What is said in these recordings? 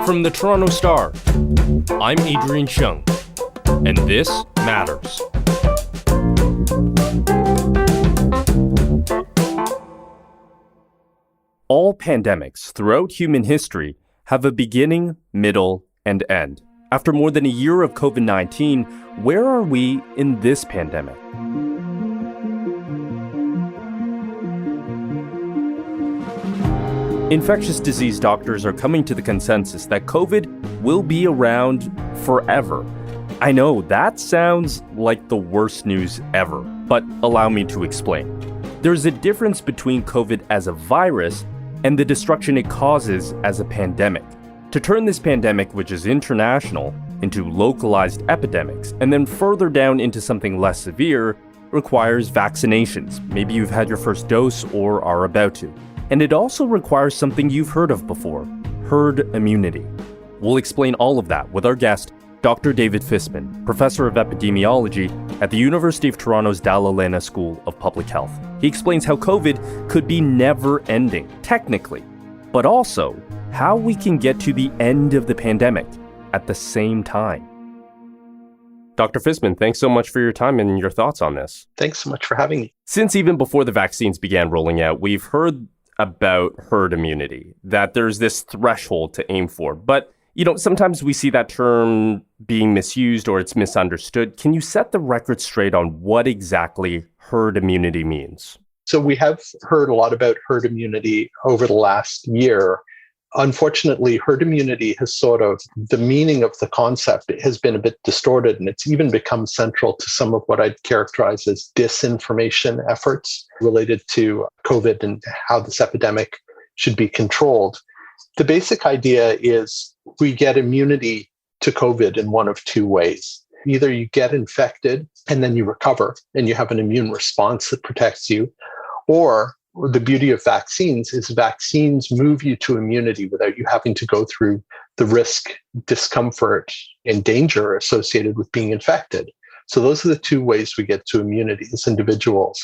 From the Toronto Star, I'm Adrian Chung, and this matters. All pandemics throughout human history have a beginning, middle, and end. After more than a year of COVID-19, where are we in this pandemic? Infectious disease doctors are coming to the consensus that COVID will be around forever. I know that sounds like the worst news ever, but allow me to explain. There's a difference between COVID as a virus and the destruction it causes as a pandemic. To turn this pandemic, which is international, into localized epidemics, and then further down into something less severe, requires vaccinations. Maybe you've had your first dose or are about to. And it also requires something you've heard of before, herd immunity. We'll explain all of that with our guest, Dr. David Fisman, Professor of Epidemiology at the University of Toronto's Dalla Lana School of Public Health. He explains how COVID could be never-ending, technically, but also how we can get to the end of the pandemic at the same time. Dr. Fisman, thanks so much for your time and your thoughts on this. Thanks so much for having me. Since even before the vaccines began rolling out, we've heard about herd immunity, that there's this threshold to aim for. But, sometimes we see that term being misused or it's misunderstood. Can you set the record straight on what exactly herd immunity means? So we have heard a lot about herd immunity over the last year. Unfortunately, herd immunity has the meaning of the concept has been a bit distorted, and it's even become central to some of what I'd characterize as disinformation efforts related to COVID and how this epidemic should be controlled. The basic idea is we get immunity to COVID in one of two ways. Either you get infected and then you recover and you have an immune response that protects you, or the beauty of vaccines is vaccines move you to immunity without you having to go through the risk, discomfort, and danger associated with being infected. So those are the two ways we get to immunity as individuals.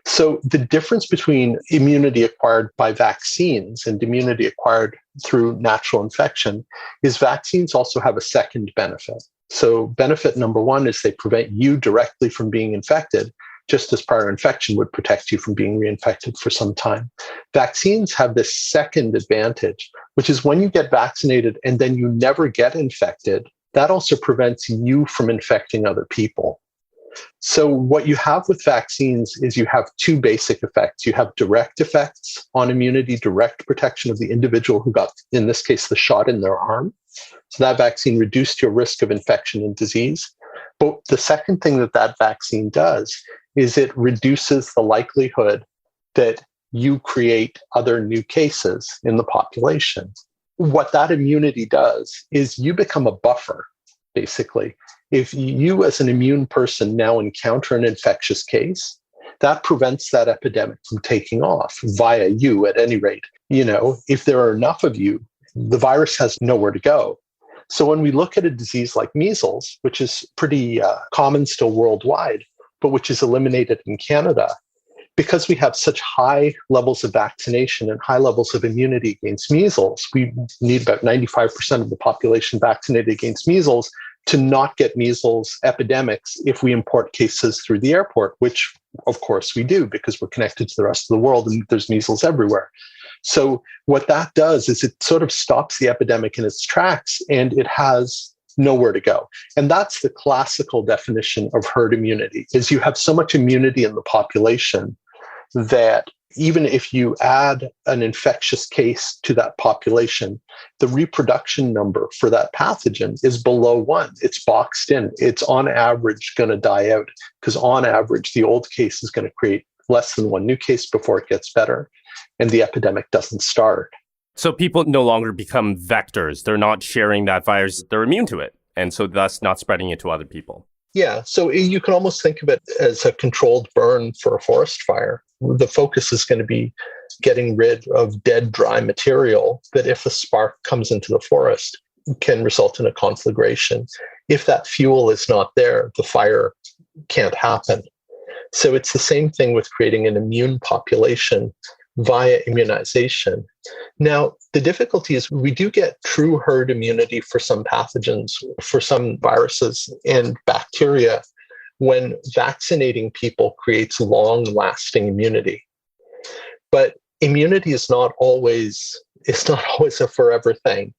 So the difference between immunity acquired by vaccines and immunity acquired through natural infection is vaccines also have a second benefit. So benefit number one is they prevent you directly from being infected, just as prior infection would protect you from being reinfected for some time. Vaccines have this second advantage, which is when you get vaccinated and then you never get infected, that also prevents you from infecting other people. So what you have with vaccines is you have two basic effects. You have direct effects on immunity, direct protection of the individual who got, in this case, the shot in their arm. So that vaccine reduced your risk of infection and disease. But the second thing that vaccine does is it reduces the likelihood that you create other new cases in the population. What that immunity does is you become a buffer, basically. If you as an immune person now encounter an infectious case, that prevents that epidemic from taking off via you at any rate. If there are enough of you, the virus has nowhere to go. So when we look at a disease like measles, which is pretty common still worldwide, but which is eliminated in Canada, because we have such high levels of vaccination and high levels of immunity against measles, we need about 95% of the population vaccinated against measles to not get measles epidemics if we import cases through the airport, which of course we do because we're connected to the rest of the world and there's measles everywhere. So what that does is it sort of stops the epidemic in its tracks and it has nowhere to go. And that's the classical definition of herd immunity, is you have so much immunity in the population that even if you add an infectious case to that population, the reproduction number for that pathogen is below 1. It's boxed in. It's on average going to die out because on average, the old case is going to create less than one new case before it gets better and the epidemic doesn't start. So people no longer become vectors. They're not sharing that virus. They're immune to it. And so thus not spreading it to other people. Yeah. So you can almost think of it as a controlled burn for a forest fire. The focus is going to be getting rid of dead, dry material that if a spark comes into the forest can result in a conflagration. If that fuel is not there, the fire can't happen. So it's the same thing with creating an immune population via immunization. Now, the difficulty is we do get true herd immunity for some pathogens, for some viruses and bacteria, when vaccinating people creates long-lasting immunity. But immunity is not always a forever thing.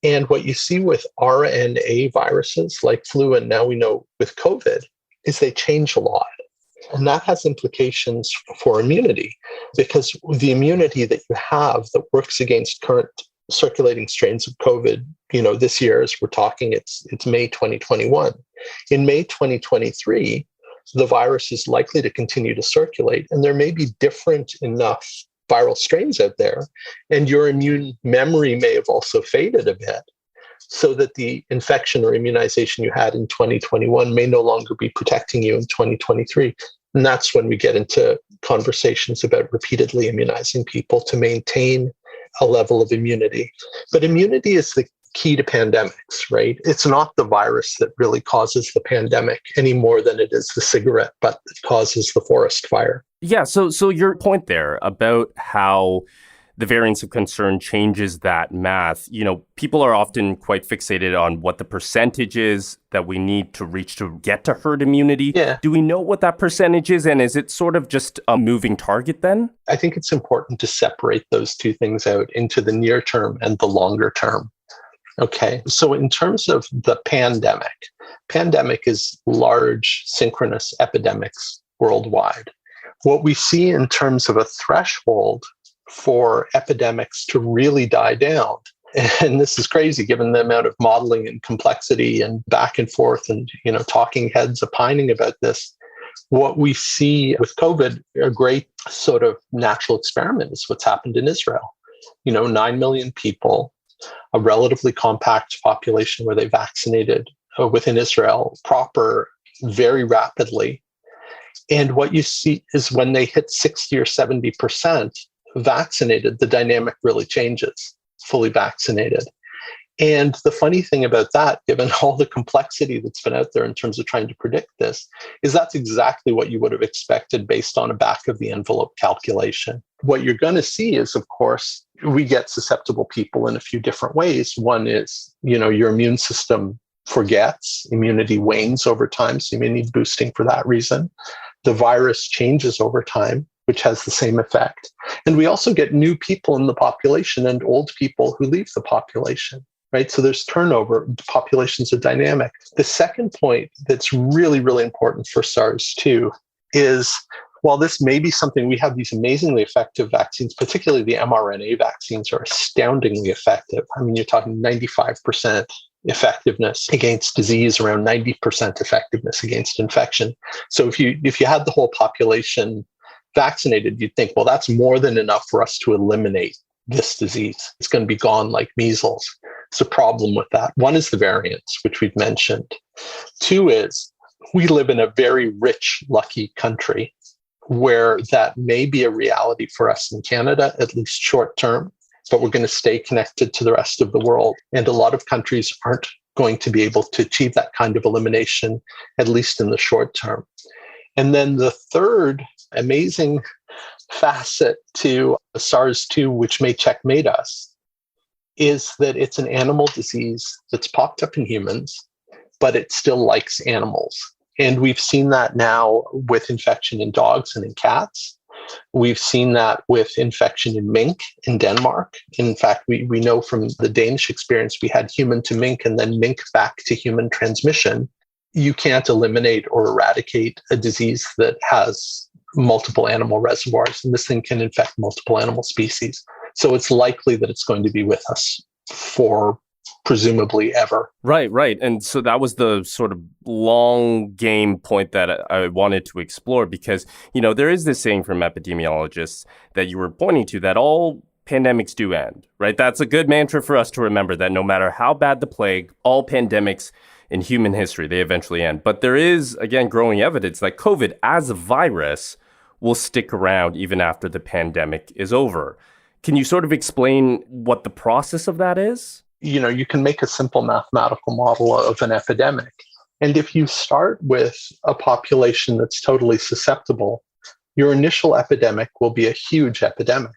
And what you see with RNA viruses like flu, and now we know with COVID, is they change a lot. And that has implications for immunity, because the immunity that you have that works against current circulating strains of COVID, this year, as we're talking, it's May 2021. In May 2023, the virus is likely to continue to circulate, and there may be different enough viral strains out there, and your immune memory may have also faded a bit, so that the infection or immunization you had in 2021 may no longer be protecting you in 2023. And that's when we get into conversations about repeatedly immunizing people to maintain a level of immunity. But immunity is the key to pandemics, right? It's not the virus that really causes the pandemic any more than it is the cigarette butt that causes the forest fire. Yeah, so your point there about how the variance of concern changes that math. People are often quite fixated on what the percentage is that we need to reach to get to herd immunity. Yeah. Do we know what that percentage is? And is it sort of just a moving target then? I think it's important to separate those two things out into the near term and the longer term. Okay, so in terms of the pandemic is large synchronous epidemics worldwide. What we see in terms of a threshold for epidemics to really die down, and this is crazy given the amount of modeling and complexity and back and forth and talking heads opining about this, what we see with COVID, a great sort of natural experiment, is what's happened in Israel. 9 million people, a relatively compact population where they vaccinated within Israel proper very rapidly. And what you see is when they hit 60 or 70% vaccinated, the dynamic really changes, fully vaccinated. And the funny thing about that, given all the complexity that's been out there in terms of trying to predict this, is that's exactly what you would have expected based on a back of the envelope calculation. What you're going to see is, of course, we get susceptible people in a few different ways. One is, your immune system forgets, immunity wanes over time, so you may need boosting for that reason. The virus changes over time, which has the same effect. And we also get new people in the population and old people who leave the population, right? So there's turnover, populations are dynamic. The second point that's really, really important for SARS-2 is, while this may be something, we have these amazingly effective vaccines, particularly the mRNA vaccines are astoundingly effective. I mean, you're talking 95% effectiveness against disease, around 90% effectiveness against infection. So if you had the whole population vaccinated, you'd think, well, that's more than enough for us to eliminate this disease. It's going to be gone like measles. It's a problem with that. One is the variants, which we've mentioned. Two is we live in a very rich, lucky country where that may be a reality for us in Canada, at least short term, but we're going to stay connected to the rest of the world. And a lot of countries aren't going to be able to achieve that kind of elimination, at least in the short term. And then the third amazing facet to SARS-2, which may checkmate us, is that it's an animal disease that's popped up in humans, but it still likes animals. And we've seen that now with infection in dogs and in cats. We've seen that with infection in mink in Denmark. In fact, we know from the Danish experience, we had human to mink and then mink back to human transmission. You can't eliminate or eradicate a disease that has multiple animal reservoirs, and this thing can infect multiple animal species. So it's likely that it's going to be with us for presumably ever. Right. And so that was the sort of long game point that I wanted to explore, because, there is this saying from epidemiologists that you were pointing to that all pandemics do end, right? That's a good mantra for us to remember, that no matter how bad the plague, all pandemics in human history, they eventually end. But there is, again, growing evidence that COVID as a virus will stick around even after the pandemic is over. Can you sort of explain what the process of that is? You can make a simple mathematical model of an epidemic. And if you start with a population that's totally susceptible, your initial epidemic will be a huge epidemic.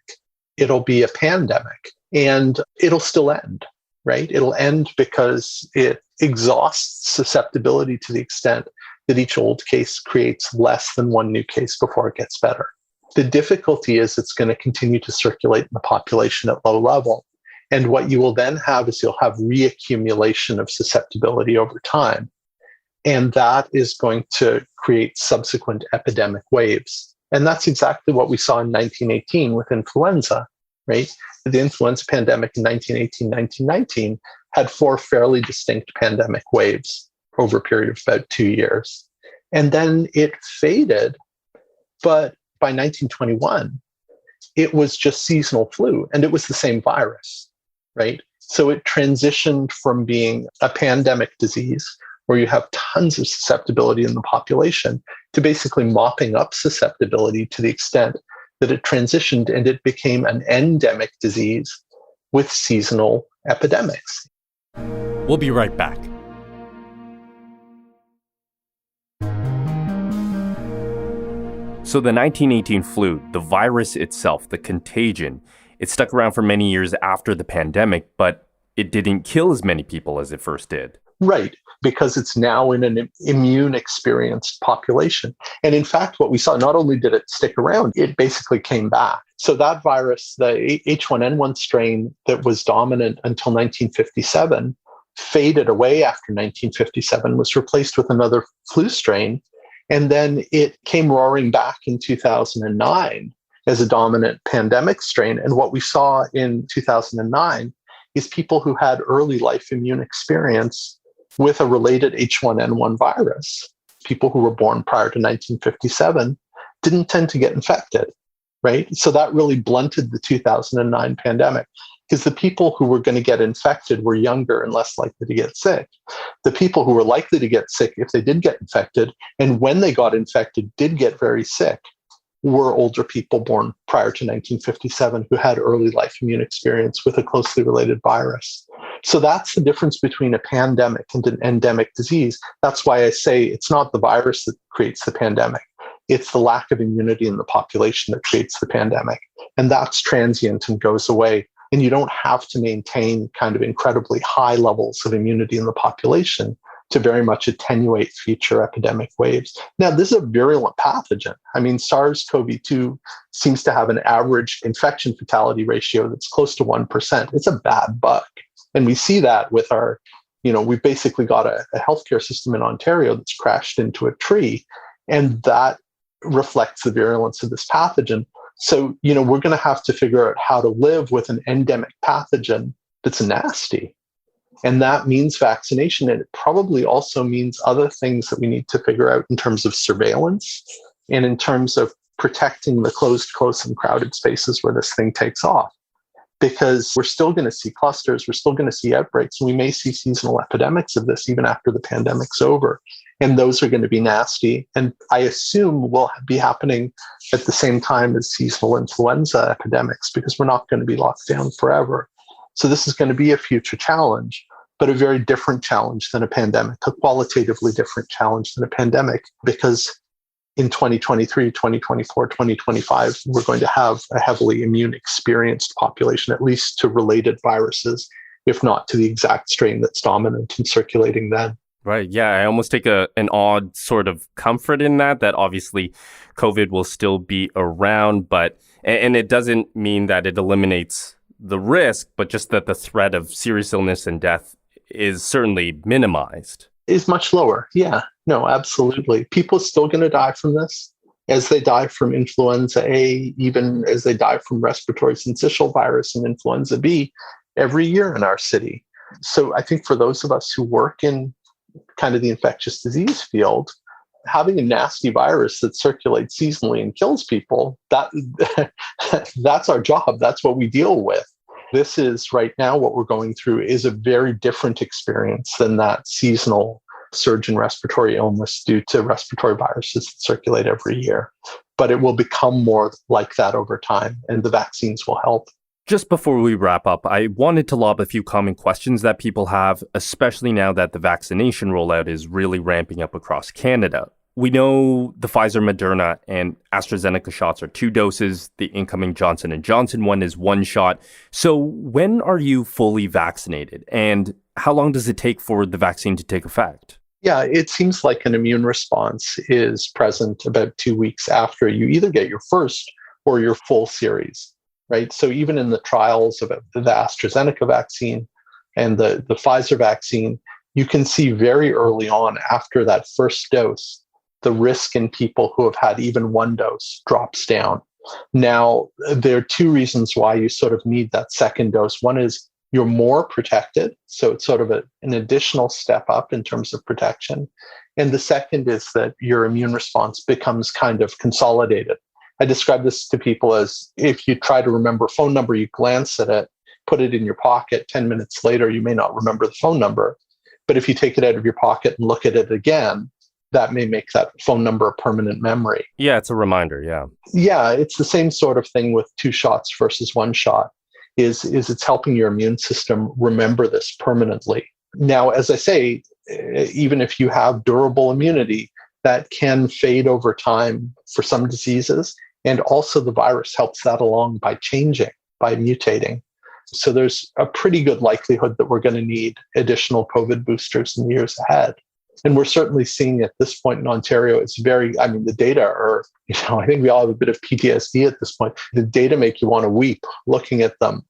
It'll be a pandemic, and it'll still end, right? It'll end because it exhausts susceptibility to the extent that each old case creates less than one new case before it gets better. The difficulty is it's going to continue to circulate in the population at low level. And what you will then have is you'll have reaccumulation of susceptibility over time. And that is going to create subsequent epidemic waves. And that's exactly what we saw in 1918 with influenza, right? The influenza pandemic in 1918, 1919 had 4 fairly distinct pandemic waves over a period of about 2 years. And then it faded, but by 1921, it was just seasonal flu, and it was the same virus, right? So it transitioned from being a pandemic disease where you have tons of susceptibility in the population to basically mopping up susceptibility to the extent that it transitioned and it became an endemic disease with seasonal epidemics. We'll be right back. So the 1918 flu, the virus itself, the contagion, it stuck around for many years after the pandemic, but it didn't kill as many people as it first did. Right, because it's now in an immune experienced population. And in fact, what we saw, not only did it stick around, it basically came back. So that virus, the H1N1 strain that was dominant until 1957, faded away after 1957, was replaced with another flu strain. And then it came roaring back in 2009 as a dominant pandemic strain. And what we saw in 2009 is people who had early life immune experience with a related H1N1 virus, people who were born prior to 1957, didn't tend to get infected, right? So that really blunted the 2009 pandemic, because the people who were going to get infected were younger and less likely to get sick. The people who were likely to get sick, if they did get infected, and when they got infected, did get very sick, were older people born prior to 1957 who had early life immune experience with a closely related virus. So that's the difference between a pandemic and an endemic disease. That's why I say it's not the virus that creates the pandemic. It's the lack of immunity in the population that creates the pandemic. And that's transient and goes away. And you don't have to maintain kind of incredibly high levels of immunity in the population to very much attenuate future epidemic waves. Now, this is a virulent pathogen. I mean, SARS-CoV-2 seems to have an average infection fatality ratio that's close to 1%. It's a bad bug. And we see that with our, we've basically got a healthcare system in Ontario that's crashed into a tree. And that reflects the virulence of this pathogen. So, we're going to have to figure out how to live with an endemic pathogen that's nasty. And that means vaccination. And it probably also means other things that we need to figure out in terms of surveillance and in terms of protecting the closed, close, and crowded spaces where this thing takes off. Because we're still going to see clusters, we're still going to see outbreaks, and we may see seasonal epidemics of this even after the pandemic's over. And those are going to be nasty. And I assume will be happening at the same time as seasonal influenza epidemics, because we're not going to be locked down forever. So this is going to be a future challenge, but a very different challenge than a pandemic, a qualitatively different challenge than a pandemic, because in 2023, 2024, 2025, we're going to have a heavily immune experienced population, at least to related viruses, if not to the exact strain that's dominant and circulating then. Right. Yeah. I almost take an odd sort of comfort in that obviously COVID will still be around, and it doesn't mean that it eliminates the risk, but just that the threat of serious illness and death is certainly minimized. Is much lower. Yeah, no, absolutely. People are still going to die from this, as they die from influenza A, even as they die from respiratory syncytial virus and influenza B every year in our city. So I think for those of us who work in kind of the infectious disease field, having a nasty virus that circulates seasonally and kills people, that's our job. That's what we deal with. This is right now what we're going through is a very different experience than that seasonal surge in respiratory illness due to respiratory viruses that circulate every year. But it will become more like that over time, and the vaccines will help. Just before we wrap up, I wanted to lob a few common questions that people have, especially now that the vaccination rollout is really ramping up across Canada. We know the Pfizer, Moderna, and AstraZeneca shots are 2 doses. The incoming Johnson & Johnson one is 1 shot. So when are you fully vaccinated? And how long does it take for the vaccine to take effect? Yeah, it seems like an immune response is present about 2 weeks after you either get your first or your full series, right? So even in the trials of the AstraZeneca vaccine and the Pfizer vaccine, you can see very early on after that first dose, the risk in people who have had even 1 dose drops down. Now, there are 2 reasons why you sort of need that second dose. One is you're more protected. So it's sort of an additional step up in terms of protection. And the second is that your immune response becomes kind of consolidated. I describe this to people as if you try to remember a phone number, you glance at it, put it in your pocket, 10 minutes later, you may not remember the phone number. But if you take it out of your pocket and look at it again, that may make that phone number a permanent memory. Yeah, it's a reminder, yeah. Yeah, it's the same sort of thing with 2 shots versus 1 shot. Is it's helping your immune system remember this permanently. Now, as I say, even if you have durable immunity, that can fade over time for some diseases. And also the virus helps that along by changing, by mutating. So there's a pretty good likelihood that we're going to need additional COVID boosters in the years ahead. And we're certainly seeing at this point in Ontario, the data are, I think we all have a bit of PTSD at this point. The data make you want to weep looking at them.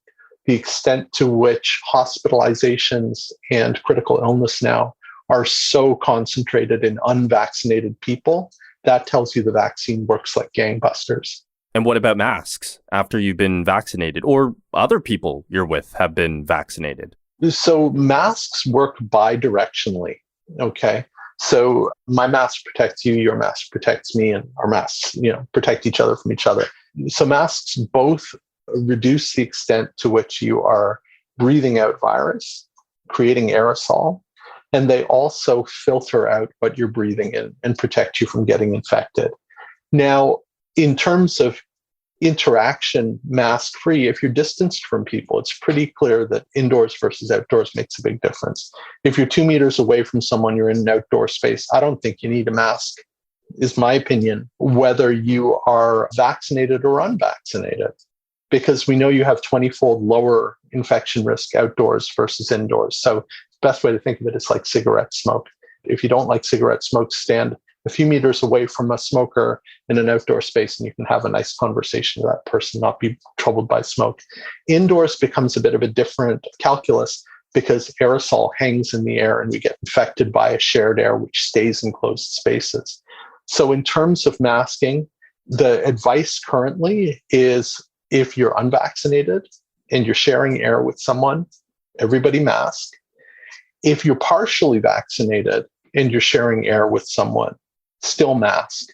The extent to which hospitalizations and critical illness now are so concentrated in unvaccinated people, that tells you the vaccine works like gangbusters. And what about masks after you've been vaccinated or other people you're with have been vaccinated? So masks work bidirectionally. Okay. So my mask protects you, your mask protects me, and our masks, protect each other from each other. So masks both reduce the extent to which you are breathing out virus, creating aerosol, and they also filter out what you're breathing in and protect you from getting infected. Now, in terms of interaction mask-free, if you're distanced from people, it's pretty clear that indoors versus outdoors makes a big difference. If you're 2 meters away from someone, you're in an outdoor space, I don't think you need a mask, is my opinion, whether you are vaccinated or unvaccinated, because we know you have 20-fold lower infection risk outdoors versus indoors. So the best way to think of it is like cigarette smoke. If you don't like cigarette smoke, stand a few meters away from a smoker in an outdoor space and you can have a nice conversation with that person, not be troubled by smoke. Indoors becomes a bit of a different calculus because aerosol hangs in the air and we get infected by a shared air which stays in closed spaces. So in terms of masking, the advice currently is if you're unvaccinated and you're sharing air with someone, everybody mask. If you're partially vaccinated and you're sharing air with someone, still mask,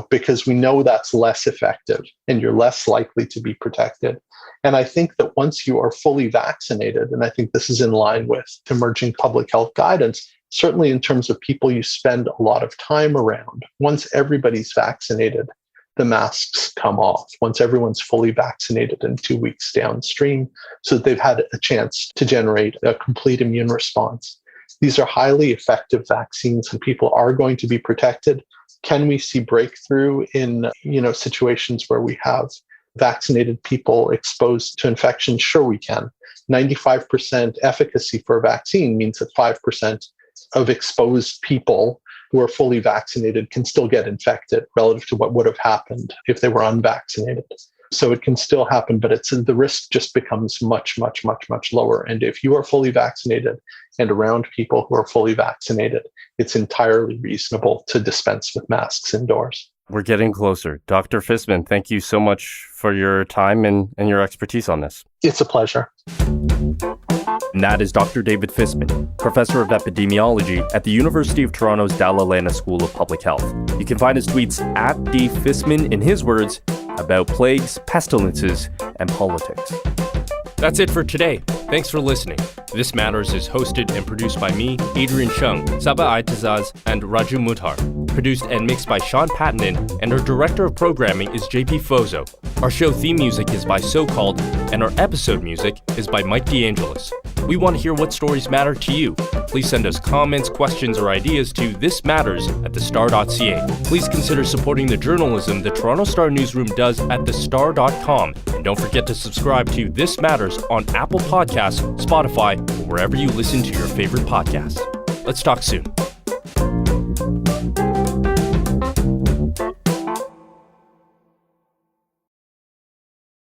because we know that's less effective and you're less likely to be protected. And I think that once you are fully vaccinated, and I think this is in line with emerging public health guidance, certainly in terms of people you spend a lot of time around, once everybody's vaccinated, the masks come off. Once everyone's fully vaccinated and 2 weeks downstream, so that they've had a chance to generate a complete immune response. These are highly effective vaccines and people are going to be protected. Can we see breakthrough in, situations where we have vaccinated people exposed to infection? Sure, we can. 95% efficacy for a vaccine means that 5% of exposed people who are fully vaccinated can still get infected relative to what would have happened if they were unvaccinated. So it can still happen, but the risk just becomes much, much, much, much lower. And if you are fully vaccinated and around people who are fully vaccinated, it's entirely reasonable to dispense with masks indoors. We're getting closer. Dr. Fisman, thank you so much for your time and your expertise on this. It's a pleasure. And that is Dr. David Fisman, Professor of Epidemiology at the University of Toronto's Dalla Lana School of Public Health. You can find his tweets at @dfisman, in his words, about plagues, pestilences, and politics. That's it for today. Thanks for listening. This Matters is hosted and produced by me, Adrian Chung, Saba Aitazaz, and Raju Muthar. Produced and mixed by Sean Pattinen, and our Director of Programming is JP Fozo. Our show theme music is by So Called, and our episode music is by Mike DeAngelis. We want to hear what stories matter to you. Please send us comments, questions, or ideas to thismatters@thestar.ca. Please consider supporting the journalism the Toronto Star newsroom does at thestar.com. And don't forget to subscribe to This Matters on Apple Podcasts, Spotify, or wherever you listen to your favorite podcasts. Let's talk soon.